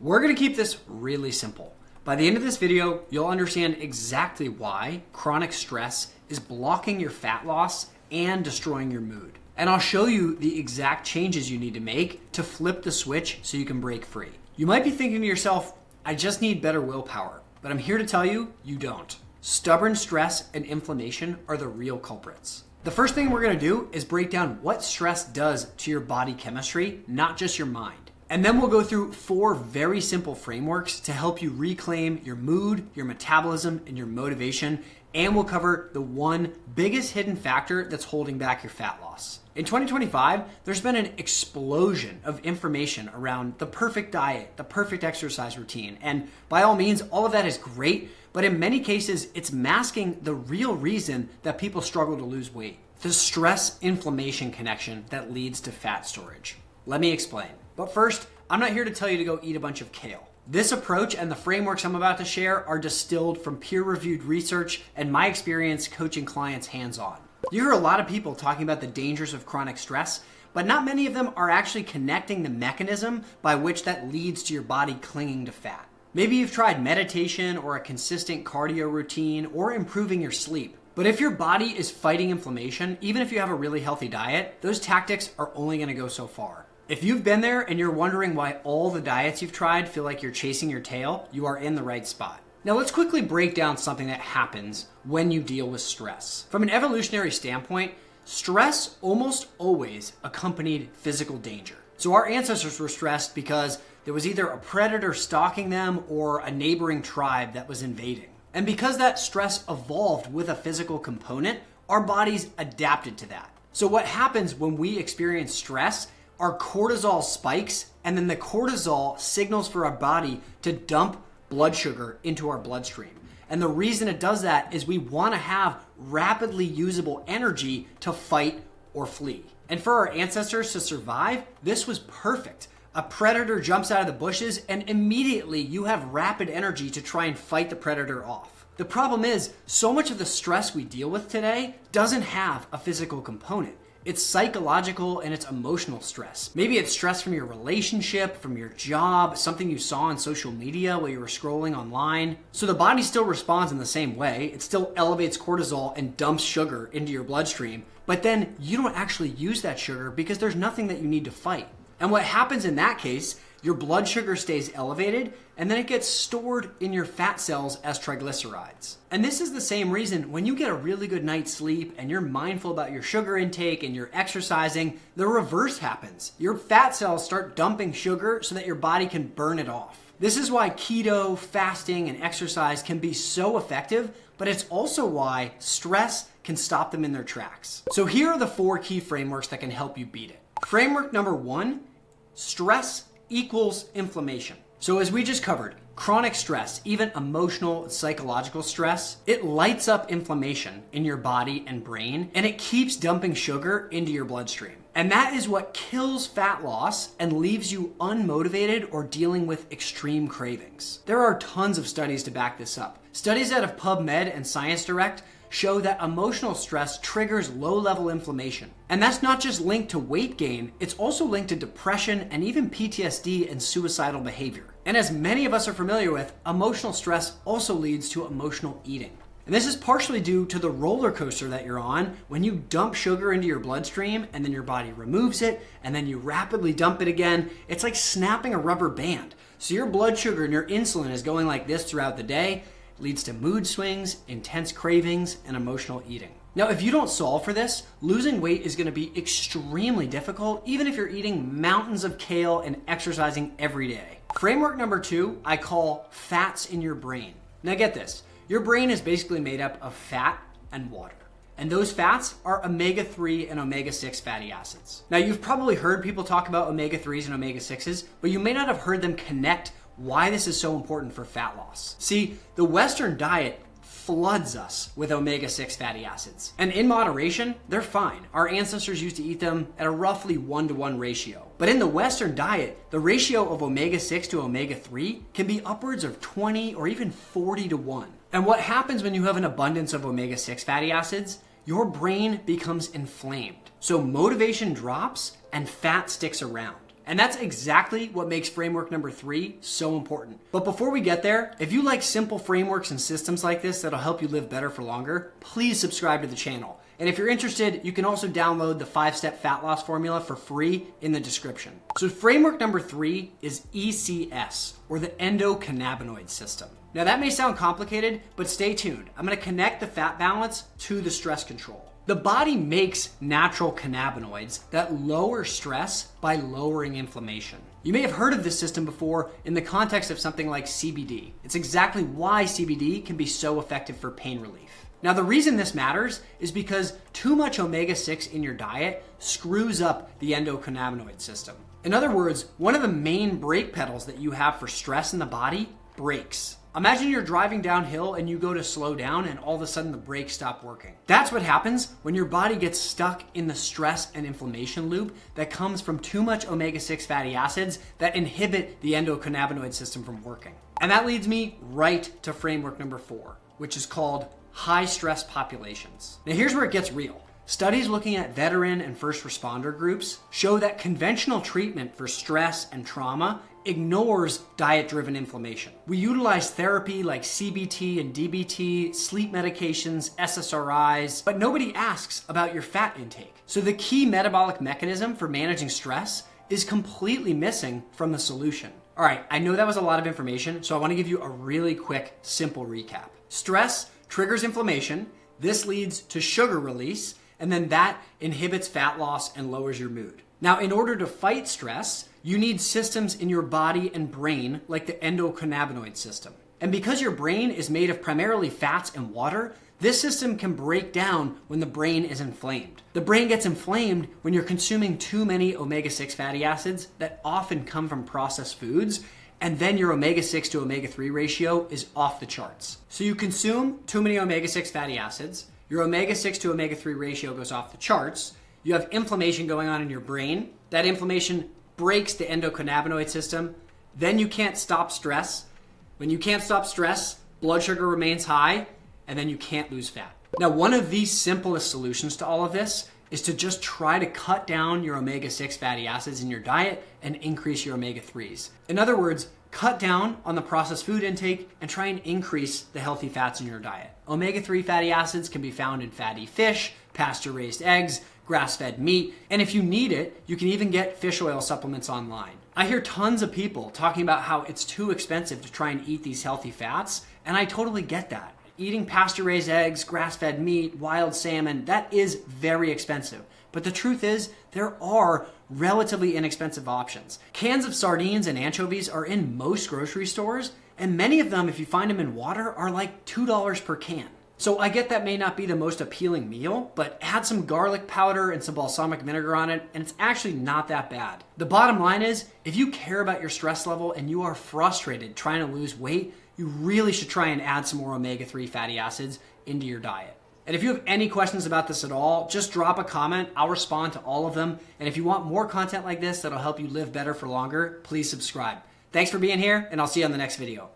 We're gonna keep this really simple. By the end of this video, you'll understand exactly why chronic stress is blocking your fat loss and destroying your mood. And I'll show you the exact changes you need to make to flip the switch so you can break free. You might be thinking to yourself, I just need better willpower, but I'm here to tell you, you don't. Stubborn stress and inflammation are the real culprits. The first thing we're gonna do is break down what stress does to your body chemistry, not just your mind. And then we'll go through 4 very simple frameworks to help you reclaim your mood, your metabolism, and your motivation. And we'll cover the one biggest hidden factor that's holding back your fat loss. In 2025, there's been an explosion of information around the perfect diet, the perfect exercise routine. And by all means, all of that is great, but in many cases, it's masking the real reason that people struggle to lose weight: the stress-inflammation connection that leads to fat storage. Let me explain. But first, I'm not here to tell you to go eat a bunch of kale. This approach and the frameworks I'm about to share are distilled from peer-reviewed research and my experience coaching clients hands-on. You hear a lot of people talking about the dangers of chronic stress, but not many of them are actually connecting the mechanism by which that leads to your body clinging to fat. Maybe you've tried meditation or a consistent cardio routine or improving your sleep. But if your body is fighting inflammation, even if you have a really healthy diet, those tactics are only gonna go so far. If you've been there and you're wondering why all the diets you've tried feel like you're chasing your tail, you are in the right spot. Now let's quickly break down something that happens when you deal with stress. From an evolutionary standpoint, stress almost always accompanied physical danger. So our ancestors were stressed because there was either a predator stalking them or a neighboring tribe that was invading. And because that stress evolved with a physical component, our bodies adapted to that. So what happens when we experience stress? Our cortisol spikes, and then the cortisol signals for our body to dump blood sugar into our bloodstream. And the reason it does that is we want to have rapidly usable energy to fight or flee. And for our ancestors to survive, this was perfect. A predator jumps out of the bushes, and immediately you have rapid energy to try and fight the predator off. The problem is, so much of the stress we deal with today doesn't have a physical component. It's psychological and it's emotional stress. Maybe it's stress from your relationship, from your job, something you saw on social media while you were scrolling online. So the body still responds in the same way. It still elevates cortisol and dumps sugar into your bloodstream, but then you don't actually use that sugar because there's nothing that you need to fight. And what happens in that case, your blood sugar stays elevated and then it gets stored in your fat cells as triglycerides. And this is the same reason when you get a really good night's sleep and you're mindful about your sugar intake and you're exercising, the reverse happens. Your fat cells start dumping sugar so that your body can burn it off. This is why keto, fasting, and exercise can be so effective, but it's also why stress can stop them in their tracks. So here are the 4 key frameworks that can help you beat it. Framework number 1, stress equals inflammation. So as we just covered, chronic stress, even emotional and psychological stress, it lights up inflammation in your body and brain, and it keeps dumping sugar into your bloodstream. And that is what kills fat loss and leaves you unmotivated or dealing with extreme cravings. There are tons of studies to back this up. Studies out of PubMed and ScienceDirect show that emotional stress triggers low-level inflammation. And that's not just linked to weight gain, it's also linked to depression and even PTSD and suicidal behavior. And as many of us are familiar with, emotional stress also leads to emotional eating. And this is partially due to the roller coaster that you're on when you dump sugar into your bloodstream and then your body removes it and then you rapidly dump it again. It's like snapping a rubber band. So your blood sugar and your insulin is going like this throughout the day. Leads to mood swings, intense cravings, and emotional eating. Now, if you don't solve for this, losing weight is going to be extremely difficult, even if you're eating mountains of kale and exercising every day. Framework number 2, I call fats in your brain. Now get this, your brain is basically made up of fat and water. And those fats are omega-3 and omega-6 fatty acids. Now, you've probably heard people talk about omega-3s and omega-6s, but you may not have heard them connect why this is so important for fat loss. See, the Western diet floods us with omega-6 fatty acids. And in moderation, they're fine. Our ancestors used to eat them at a roughly 1-to-1 ratio. But in the Western diet, the ratio of omega-6 to omega-3 can be upwards of 20 or even 40 to 1. And what happens when you have an abundance of omega-6 fatty acids? Your brain becomes inflamed. So motivation drops and fat sticks around. And that's exactly what makes framework number 3 so important. But before we get there, if you like simple frameworks and systems like this that'll help you live better for longer, please subscribe to the channel. And if you're interested, you can also download the 5-step fat loss formula for free in the description. So framework number 3 is ECS, or the endocannabinoid system. Now that may sound complicated, but stay tuned. I'm gonna connect the fat balance to the stress control. The body makes natural cannabinoids that lower stress by lowering inflammation. You may have heard of this system before in the context of something like CBD. It's exactly why CBD can be so effective for pain relief. Now the reason this matters is because too much omega-6 in your diet screws up the endocannabinoid system. In other words, one of the main brake pedals that you have for stress in the body breaks. Imagine you're driving downhill and you go to slow down and all of a sudden the brakes stop working. That's what happens when your body gets stuck in the stress and inflammation loop that comes from too much omega-6 fatty acids that inhibit the endocannabinoid system from working. And that leads me right to framework number 4, which is called high stress populations. Now here's where it gets real. Studies looking at veteran and first responder groups show that conventional treatment for stress and trauma ignores diet-driven inflammation. We utilize therapy like CBT and DBT, sleep medications, SSRIs, but nobody asks about your fat intake. So the key metabolic mechanism for managing stress is completely missing from the solution. All right, I know that was a lot of information, so I want to give you a really quick, simple recap. Stress triggers inflammation. This leads to sugar release, and then that inhibits fat loss and lowers your mood. Now, in order to fight stress, you need systems in your body and brain like the endocannabinoid system. And because your brain is made of primarily fats and water, this system can break down when the brain is inflamed. The brain gets inflamed when you're consuming too many omega-6 fatty acids that often come from processed foods, and then your omega-6 to omega-3 ratio is off the charts. So you consume too many omega-6 fatty acids, your omega-6 to omega-3 ratio goes off the charts, you have inflammation going on in your brain, that inflammation breaks the endocannabinoid system, then you can't stop stress. When you can't stop stress, blood sugar remains high, and then you can't lose fat. Now, one of the simplest solutions to all of this is to just try to cut down your omega-6 fatty acids in your diet and increase your omega-3s. In other words, cut down on the processed food intake and try and increase the healthy fats in your diet. Omega-3 fatty acids can be found in fatty fish, pasture-raised eggs, grass-fed meat, and if you need it, you can even get fish oil supplements online. I hear tons of people talking about how it's too expensive to try and eat these healthy fats, and I totally get that. Eating pasture-raised eggs, grass-fed meat, wild salmon, that is very expensive. But the truth is, there are relatively inexpensive options. Cans of sardines and anchovies are in most grocery stores, and many of them, if you find them in water, are like $2 per can. So I get that may not be the most appealing meal, but add some garlic powder and some balsamic vinegar on it, and it's actually not that bad. The bottom line is, if you care about your stress level and you are frustrated trying to lose weight, you really should try and add some more omega-3 fatty acids into your diet. And if you have any questions about this at all, just drop a comment. I'll respond to all of them. And if you want more content like this that'll help you live better for longer, please subscribe. Thanks for being here, and I'll see you on the next video.